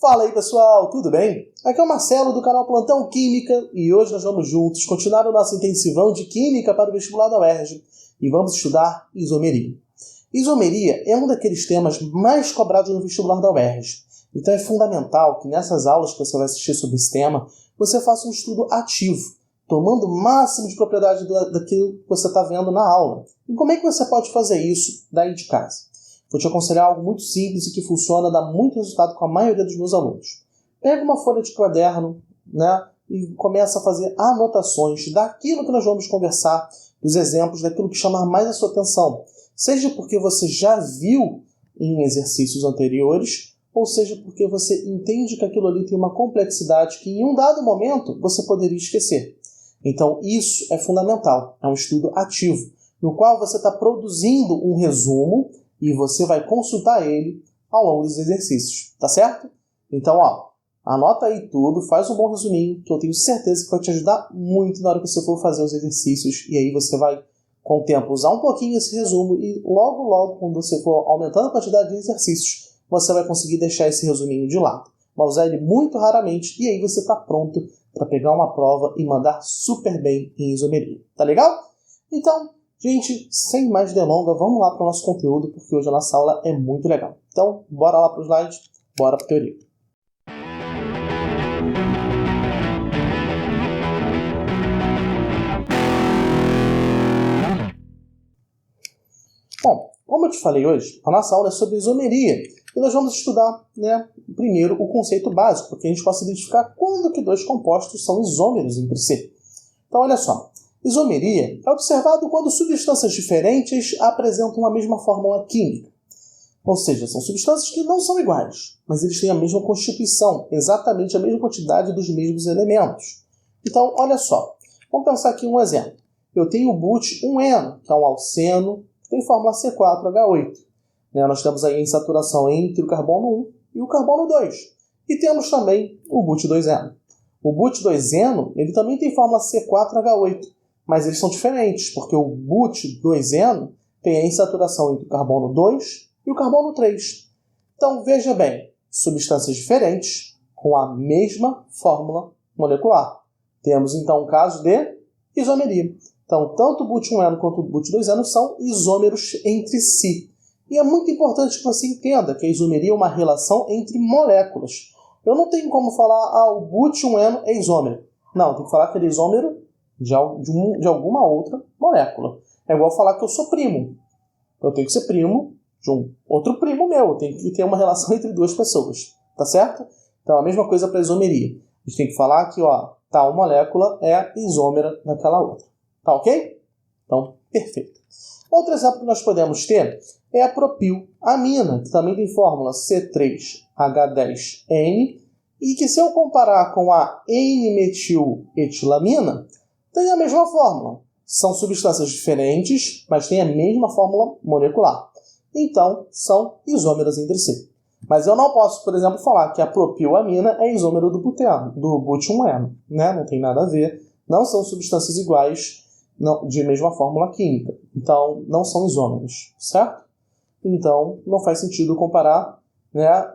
Fala aí pessoal, tudo bem? Aqui é o Marcelo do canal Plantão Química e hoje nós vamos juntos continuar o nosso intensivão de Química para o vestibular da UERJ e vamos estudar isomeria. Isomeria é um daqueles temas mais cobrados no vestibular da UERJ, então é fundamental que nessas aulas que você vai assistir sobre esse tema, você faça um estudo ativo, tomando o máximo de propriedade daquilo que você está vendo na aula. E como é que você pode fazer isso daí de casa? Vou te aconselhar algo muito simples e que funciona, dá muito resultado com a maioria dos meus alunos. Pega uma folha de caderno, e começa a fazer anotações daquilo que nós vamos conversar, dos exemplos, daquilo que chamar mais a sua atenção. Seja porque você já viu em exercícios anteriores, ou seja porque você entende que aquilo ali tem uma complexidade que em um dado momento você poderia esquecer. Então isso é fundamental, é um estudo ativo, no qual você está produzindo um resumo e você vai consultar ele ao longo dos exercícios, tá certo? Então, anota aí tudo, faz um bom resuminho, que eu tenho certeza que vai te ajudar muito na hora que você for fazer os exercícios, e aí você vai, com o tempo, usar um pouquinho esse resumo, e logo, quando você for aumentando a quantidade de exercícios, você vai conseguir deixar esse resuminho de lado. Vai usar ele muito raramente, e aí você está pronto para pegar uma prova e mandar super bem em isomeria. Tá legal? Então, gente, sem mais delongas, vamos lá para o nosso conteúdo, porque hoje a nossa aula é muito legal. Então, bora lá para o slide, bora para a teoria. Bom, como eu te falei hoje, a nossa aula é sobre isomeria. E nós vamos estudar, primeiro o conceito básico, para que a gente possa identificar quando que dois compostos são isômeros entre si. Então, olha só. Isomeria é observado quando substâncias diferentes apresentam a mesma fórmula química. Ou seja, são substâncias que não são iguais, mas eles têm a mesma constituição, exatamente a mesma quantidade dos mesmos elementos. Então, olha só. Vamos pensar aqui um exemplo. Eu tenho o but-1-eno, que é um alceno, que tem fórmula C4H8. Nós temos aí a insaturação entre o carbono 1 e o carbono 2. E temos também o but-2-eno. O but-2-eno ele também tem fórmula C4H8. Mas eles são diferentes, porque o but-2-eno tem a insaturação entre o carbono 2 e o carbono 3. Então, veja bem, substâncias diferentes com a mesma fórmula molecular. Temos, então, um caso de isomeria. Então, tanto o but-1-eno quanto o but-2-eno são isômeros entre si. E é muito importante que você entenda que a isomeria é uma relação entre moléculas. Eu não tenho como falar, o but-1-eno é isômero. Não, tem que falar que ele é isômero de alguma outra molécula. É igual falar que eu sou primo. Eu tenho que ser primo de um outro primo meu. Eu tenho que ter uma relação entre duas pessoas. Tá certo? Então, a mesma coisa para a isomeria. A gente tem que falar que tal molécula é isômera daquela outra. Tá ok? Então, perfeito. Outro exemplo que nós podemos ter é a propilamina, que também tem fórmula C3H10N, e que se eu comparar com a N-metiletilamina, tem a mesma fórmula. São substâncias diferentes, mas têm a mesma fórmula molecular. Então, são isômeras entre si. Mas eu não posso, por exemplo, falar que a propilamina é isômero do but-1-eno. Não tem nada a ver. Não são substâncias iguais de mesma fórmula química. Então, não são isômeros, certo? Então, não faz sentido comparar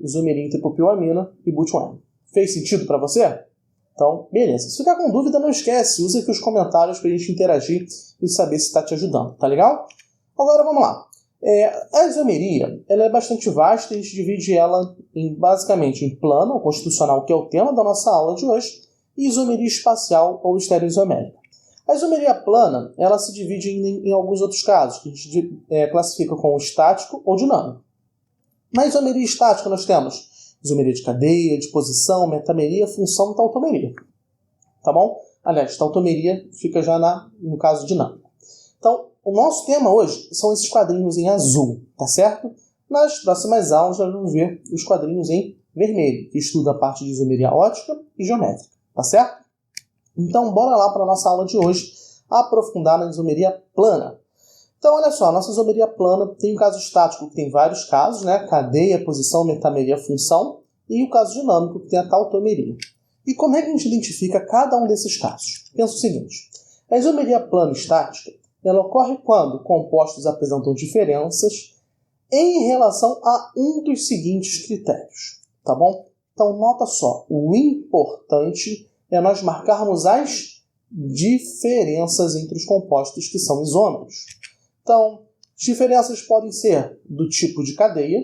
isomeria entre propilamina e but-1-eno. Fez sentido para você? Então, beleza. Se ficar com dúvida, não esquece. Usa aqui os comentários para a gente interagir e saber se está te ajudando. Tá legal? Agora, vamos lá. A isomeria ela é bastante vasta e a gente divide ela basicamente em plano, constitucional, que é o tema da nossa aula de hoje, e isomeria espacial ou estereoisomérica. A isomeria plana ela se divide em alguns outros casos, que a gente classifica como estático ou dinâmico. Na isomeria estática, nós temos isomeria de cadeia, de posição, metameria, função e tautomeria. Tá bom? Aliás, tautomeria fica já no caso dinâmico. Então, o nosso tema hoje são esses quadrinhos em azul, tá certo? Nas próximas aulas, nós vamos ver os quadrinhos em vermelho, que estuda a parte de isomeria ótica e geométrica, tá certo? Então, bora lá para a nossa aula de hoje, aprofundar na isomeria plana. Então, olha só, a nossa isomeria plana tem o caso estático, que tem vários casos, cadeia, posição, metameria, função, e o caso dinâmico, que tem a tautomeria. E como é que a gente identifica cada um desses casos? Pensa o seguinte, a isomeria plana estática, ela ocorre quando compostos apresentam diferenças em relação a um dos seguintes critérios, tá bom? Então, nota só, o importante é nós marcarmos as diferenças entre os compostos que são isômeros. Então, diferenças podem ser do tipo de cadeia,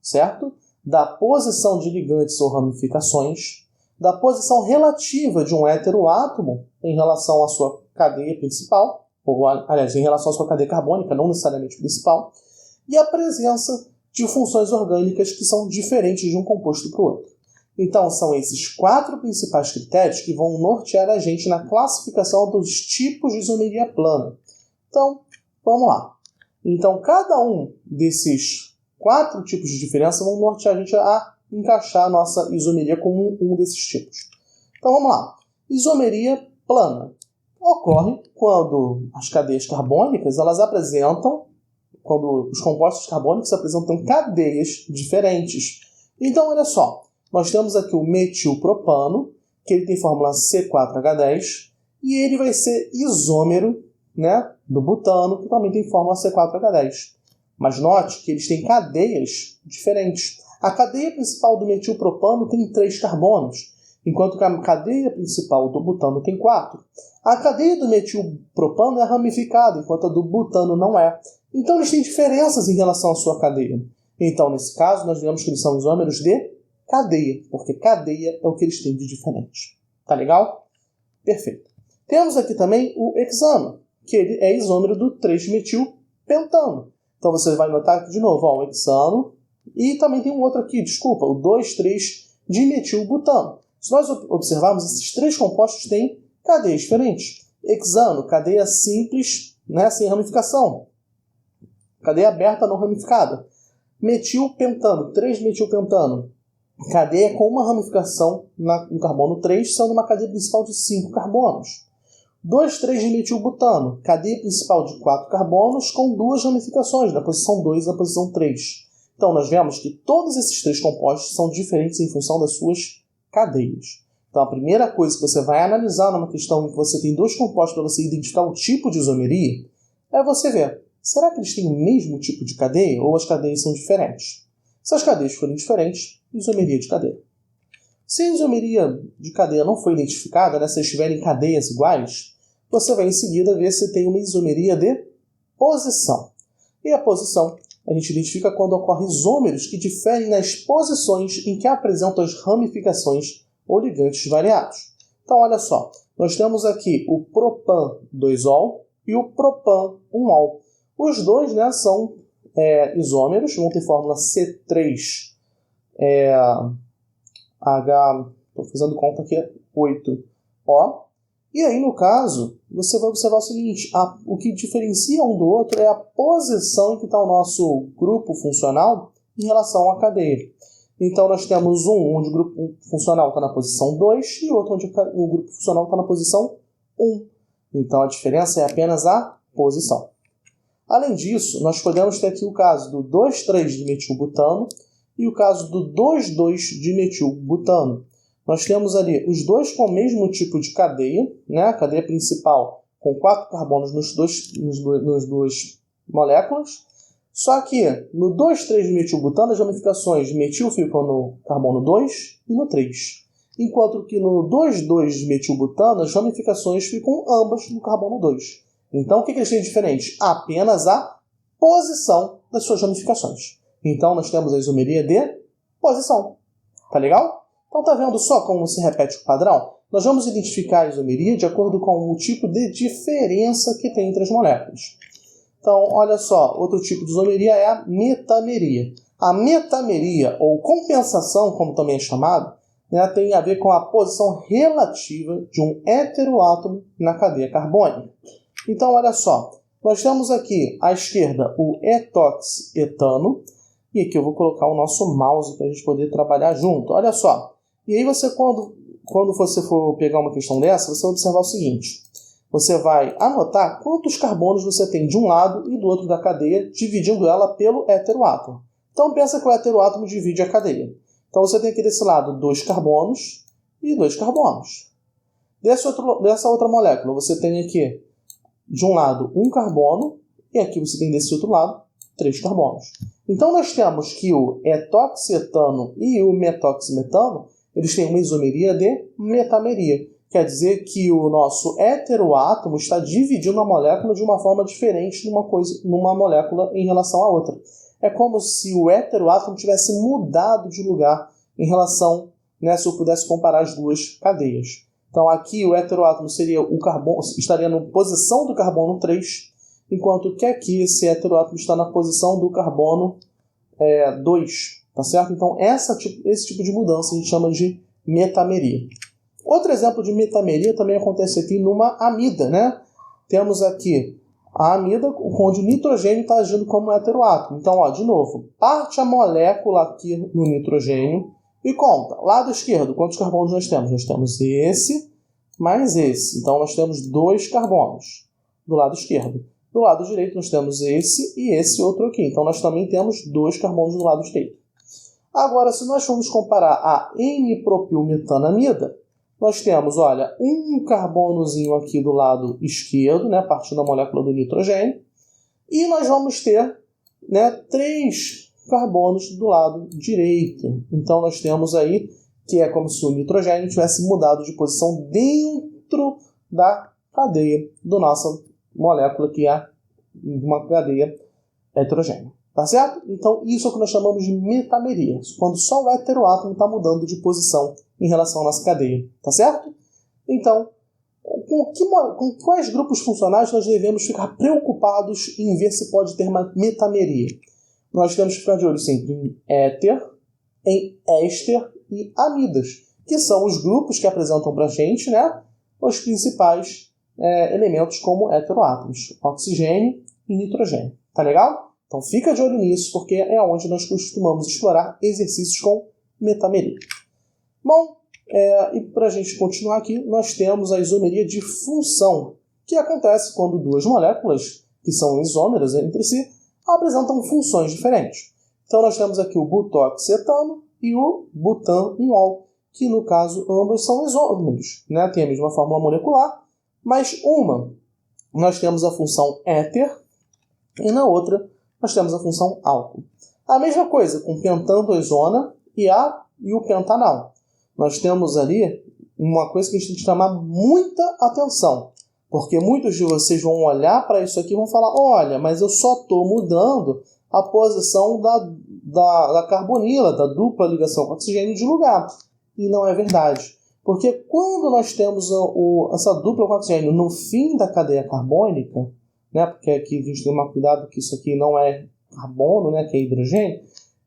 certo? Da posição de ligantes ou ramificações, da posição relativa de um heteroátomo em relação à sua cadeia principal, ou, aliás, em relação à sua cadeia carbônica, não necessariamente principal, e a presença de funções orgânicas que são diferentes de um composto para o outro. Então, são esses 4 principais critérios que vão nortear a gente na classificação dos tipos de isomeria plana. Então, vamos lá. Então, cada um desses 4 tipos de diferença vão nortear a gente a encaixar a nossa isomeria como um desses tipos. Então, vamos lá. Isomeria plana ocorre quando as cadeias carbônicas elas apresentam, quando os compostos carbônicos apresentam cadeias diferentes. Então, olha só, nós temos aqui o metilpropano, que ele tem fórmula C4H10, e ele vai ser isômero, né, do butano, que também tem fórmula C4H10. Mas note que eles têm cadeias diferentes. A cadeia principal do metilpropano tem 3 carbonos, enquanto que a cadeia principal do butano tem 4. A cadeia do metilpropano é ramificada, enquanto a do butano não é. Então, eles têm diferenças em relação à sua cadeia. Então, nesse caso, nós vemos que eles são isômeros de cadeia, porque cadeia é o que eles têm de diferente. Tá legal? Perfeito. Temos aqui também o hexano, que ele é isômero do 3-metilpentano. Então, você vai notar aqui de novo, ó, o hexano, e também tem um outro aqui, desculpa, o 2,3-dimetilbutano. Se nós observarmos, esses 3 compostos têm cadeias diferentes. Hexano, cadeia simples, né, sem ramificação. Cadeia aberta, não ramificada. Metilpentano, 3-metilpentano. Cadeia com uma ramificação no carbono 3, sendo uma cadeia principal de 5 carbonos. 2,3-dimetilbutano, cadeia principal de 4 carbonos com 2 ramificações, na posição 2 e na posição 3. Então, nós vemos que todos esses 3 compostos são diferentes em função das suas cadeias. Então, a primeira coisa que você vai analisar numa questão em que você tem 2 compostos para você identificar o tipo de isomeria, é você ver, será que eles têm o mesmo tipo de cadeia ou as cadeias são diferentes? Se as cadeias forem diferentes, isomeria de cadeia. Se a isomeria de cadeia não foi identificada, né, se eles tiverem cadeias iguais, você vai em seguida ver se tem uma isomeria de posição. E a posição a gente identifica quando ocorrem isômeros que diferem nas posições em que apresentam as ramificações ou ligantes variados. Então, olha só, nós temos aqui o propan-2-ol e o propan-1-ol. Os dois, né, são isômeros, vão ter fórmula C3H, estou fazendo conta aqui, 8O. E aí, no caso, você vai observar o seguinte, o que diferencia um do outro é a posição em que está o nosso grupo funcional em relação à cadeia. Então, nós temos um onde o grupo funcional está na posição 2 e outro onde o grupo funcional está na posição 1. Então, a diferença é apenas a posição. Além disso, nós podemos ter aqui o caso do 2,3-dimetilbutano e o caso do 2,2-dimetilbutano. Nós temos ali os dois com o mesmo tipo de cadeia, né? A cadeia principal com 4 carbonos nas duas moléculas. Só que no 2,3-dimetilbutano as ramificações de metil ficam no carbono 2 e no 3. Enquanto que no 2,2-dimetilbutano as ramificações ficam ambas no carbono 2. Então o que eles têm de diferente? Apenas a posição das suas ramificações. Então nós temos a isomeria de posição. Tá legal? Então, tá vendo só como se repete o padrão? Nós vamos identificar a isomeria de acordo com o tipo de diferença que tem entre as moléculas. Então, olha só, outro tipo de isomeria é a metameria. A metameria, ou compensação, como também é chamado, né, tem a ver com a posição relativa de um heteroátomo na cadeia carbônica. Então, olha só, nós temos aqui à esquerda o etoxetano, e aqui eu vou colocar o nosso mouse para a gente poder trabalhar junto. Olha só. E aí você, quando você for pegar uma questão dessa, você vai observar o seguinte. Você vai anotar quantos carbonos você tem de um lado e do outro da cadeia, dividindo ela pelo heteroátomo. Então pensa que o heteroátomo divide a cadeia. Então você tem aqui desse lado 2 carbonos e 2 carbonos. Dessa outra molécula, você tem aqui de um lado 1 carbono e aqui você tem desse outro lado 3 carbonos. Então nós temos que o etoxietano e o metoximetano, eles têm uma isomeria de metameria. Quer dizer que o nosso heteroátomo está dividindo a molécula de uma forma diferente numa molécula em relação à outra. É como se o heteroátomo tivesse mudado de lugar em relação, né, se eu pudesse comparar as duas cadeias. Então aqui o heteroátomo seria o carbono, estaria na posição do carbono 3, enquanto que aqui esse heteroátomo está na posição do carbono 2, tá certo? Então esse tipo de mudança a gente chama de metameria. Outro exemplo de metameria também acontece aqui numa amida, né? Temos aqui a amida onde o nitrogênio está agindo como heteroátomo. Então, ó, de novo, parte a molécula aqui no nitrogênio e conta. Lado esquerdo, quantos carbonos nós temos? Nós temos esse mais esse. Então, nós temos 2 carbonos do lado esquerdo. Do lado direito, nós temos esse e esse outro aqui. Então, nós também temos 2 carbonos do lado direito. Agora, se nós formos comparar a N-propilmetanamida, nós temos, olha, um carbonozinho aqui do lado esquerdo, né, partindo da molécula do nitrogênio, e nós vamos ter, né, 3 carbonos do lado direito. Então nós temos aí que é como se o nitrogênio tivesse mudado de posição dentro da cadeia da nossa molécula, que é uma cadeia heterogênea. Tá certo? Então, isso é o que nós chamamos de metameria, quando só o heteroátomo está mudando de posição em relação à nossa cadeia. Tá certo? Então, com quais grupos funcionais nós devemos ficar preocupados em ver se pode ter uma metameria? Nós temos que ficar de olho sempre em éter, em éster e amidas, que são os grupos que apresentam para a gente, né, os principais elementos como heteroátomos, oxigênio e nitrogênio. Tá legal? Então fica de olho nisso, porque é onde nós costumamos explorar exercícios com metameria. Bom, e para a gente continuar aqui, nós temos a isomeria de função, que acontece quando duas moléculas, que são isômeras entre si, apresentam funções diferentes. Então nós temos aqui o butoxetano e o butanol, que no caso ambos são isômeros, né? Tem a mesma fórmula molecular, mas nós temos a função éter e na outra nós temos a função álcool. A mesma coisa com pentantoisona e o pentanal. Nós temos ali uma coisa que a gente tem que chamar muita atenção, porque muitos de vocês vão olhar para isso aqui e vão falar, olha, mas eu só estou mudando a posição da carbonila, da dupla ligação com oxigênio de lugar. E não é verdade. Porque quando nós temos essa dupla com oxigênio no fim da cadeia carbônica, né, porque aqui a gente tem que tomar cuidado que isso aqui não é carbono, né, que é hidrogênio,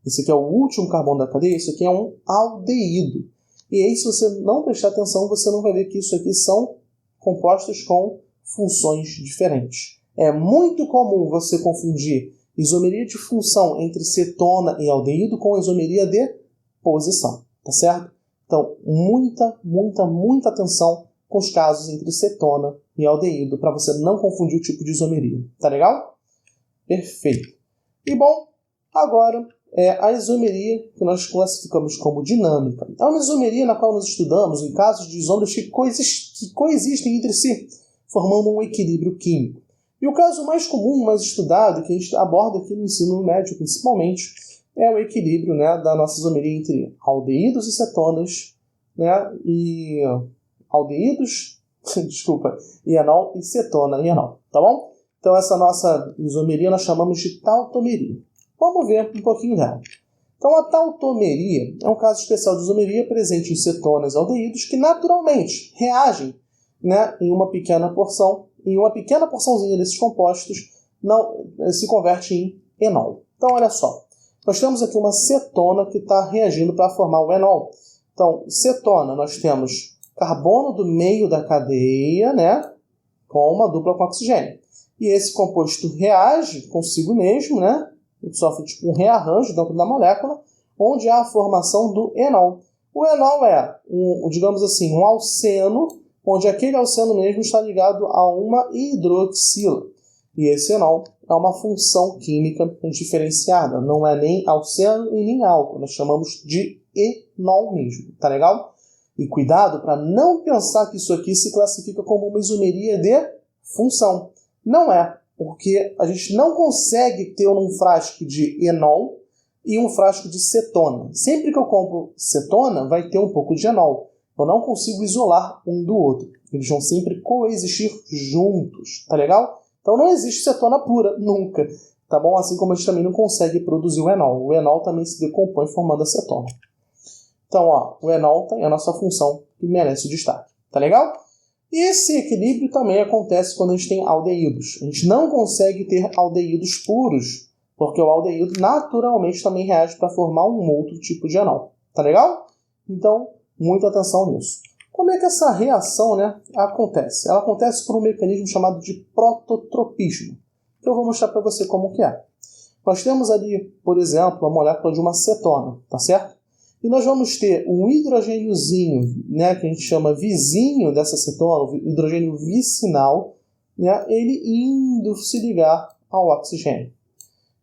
esse aqui é o último carbono da cadeia, isso aqui é um aldeído. E aí, se você não prestar atenção, você não vai ver que isso aqui são compostos com funções diferentes. É muito comum você confundir isomeria de função entre cetona e aldeído com isomeria de posição, tá certo? Então, muita atenção com os casos entre cetona e aldeído, para você não confundir o tipo de isomeria. Tá legal? Perfeito. E bom, agora a isomeria que nós classificamos como dinâmica. É uma isomeria na qual nós estudamos em casos de isômeros que coexistem entre si, formando um equilíbrio químico. E o caso mais comum, mais estudado, que a gente aborda aqui no ensino médio principalmente, é o equilíbrio, né, da nossa isomeria entre aldeídos e cetonas, né, e aldeídos, e enol e cetona e enol, tá bom? Então essa nossa isomeria nós chamamos de tautomeria. Vamos ver um pouquinho dela. Então a tautomeria é um caso especial de isomeria presente em cetonas e aldeídos que naturalmente reagem, né, em uma pequena porçãozinha desses compostos não se converte em enol. Então olha só, nós temos aqui uma cetona que está reagindo para formar o enol. Então, cetona, nós temos carbono do meio da cadeia, né, com uma dupla com oxigênio. E esse composto reage consigo mesmo, né, sofre tipo um rearranjo dentro da molécula, onde há a formação do enol. O enol é, digamos assim, um alceno, onde aquele alceno mesmo está ligado a uma hidroxila. E esse enol é uma função química diferenciada, não é nem alceno e nem álcool, nós chamamos de enol mesmo, tá legal? E cuidado para não pensar que isso aqui se classifica como uma isomeria de função. Não é, porque a gente não consegue ter um frasco de enol e um frasco de cetona. Sempre que eu compro cetona, vai ter um pouco de enol. Eu não consigo isolar um do outro. Eles vão sempre coexistir juntos, tá legal? Então não existe cetona pura, nunca. Tá bom? Assim como a gente também não consegue produzir o enol. O enol também se decompõe formando a cetona. Então, ó, o enol tem a nossa função que merece o destaque. Tá legal? E esse equilíbrio também acontece quando a gente tem aldeídos. A gente não consegue ter aldeídos puros, porque o aldeído naturalmente também reage para formar um outro tipo de enol. Tá legal? Então, muita atenção nisso. Como é que essa reação, né, acontece? Ela acontece por um mecanismo chamado de prototropismo, que eu vou mostrar para você como que é. Nós temos ali, por exemplo, a molécula de uma cetona, tá certo? E nós vamos ter um hidrogêniozinho, né, que a gente chama vizinho dessa cetona, o hidrogênio vicinal, né, ele indo se ligar ao oxigênio.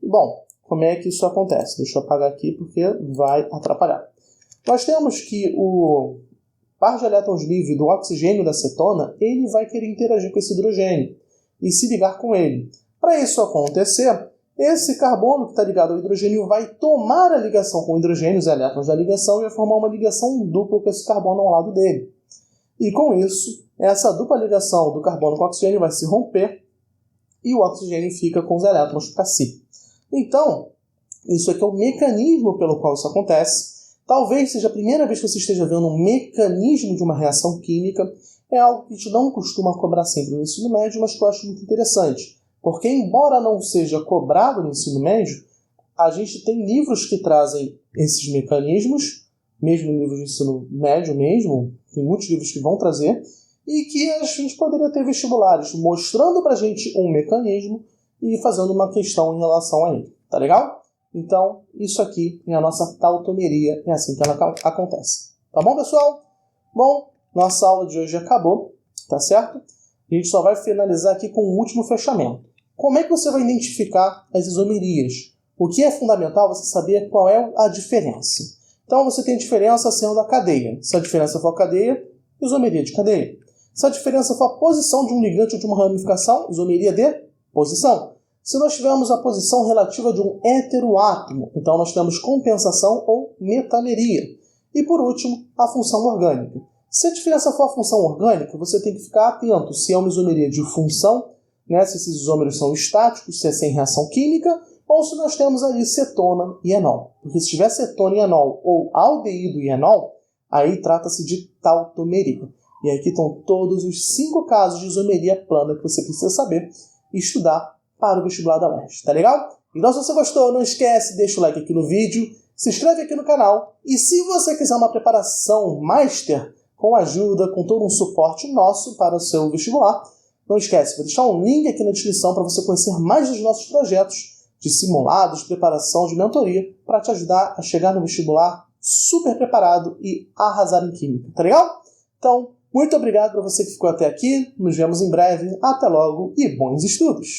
E, bom, como é que isso acontece? Deixa eu apagar aqui porque vai atrapalhar. Nós temos que o par de elétrons livre do oxigênio da cetona, ele vai querer interagir com esse hidrogênio e se ligar com ele. Para isso acontecer, esse carbono que está ligado ao hidrogênio vai tomar a ligação com o hidrogênio, os elétrons da ligação, e vai formar uma ligação dupla com esse carbono ao lado dele. E com isso, essa dupla ligação do carbono com o oxigênio vai se romper e o oxigênio fica com os elétrons para si. Então, isso aqui é o mecanismo pelo qual isso acontece. Talvez seja a primeira vez que você esteja vendo um mecanismo de uma reação química. É algo que a gente não costuma cobrar sempre no ensino médio, mas que eu acho muito interessante. Porque, embora não seja cobrado no ensino médio, a gente tem livros que trazem esses mecanismos, mesmo livros de ensino médio mesmo, tem muitos livros que vão trazer, e que a gente poderia ter vestibulares mostrando pra gente um mecanismo e fazendo uma questão em relação a ele. Tá legal? Então, isso aqui é a nossa tautomeria, é assim que ela acontece. Tá bom, pessoal? Bom, nossa aula de hoje acabou, tá certo? A gente só vai finalizar aqui com um último fechamento. Como é que você vai identificar as isomerias? O que é fundamental você saber qual é a diferença. Então, você tem diferença sendo a cadeia. Se a diferença for a cadeia, isomeria de cadeia. Se a diferença for a posição de um ligante ou de uma ramificação, isomeria de posição. Se nós tivermos a posição relativa de um heteroátomo, então nós temos compensação ou metameria. E por último, a função orgânica. Se a diferença for a função orgânica, você tem que ficar atento se é uma isomeria de função, né, se esses isômeros são estáticos, se é sem reação química, ou se nós temos ali cetona e enol. Porque se tiver cetona e enol ou aldeído e enol, aí trata-se de tautomeria. E aqui estão todos os 5 casos de isomeria plana que você precisa saber e estudar para o vestibular da UERJ, tá legal? Então, se você gostou, não esquece, deixa o like aqui no vídeo, se inscreve aqui no canal, e se você quiser uma preparação master, com ajuda, com todo um suporte nosso para o seu vestibular, não esquece, vou deixar um link aqui na descrição para você conhecer mais dos nossos projetos de simulados, preparação, de mentoria, para te ajudar a chegar no vestibular super preparado e arrasar em química, tá legal? Então, muito obrigado para você que ficou até aqui, nos vemos em breve, até logo e bons estudos!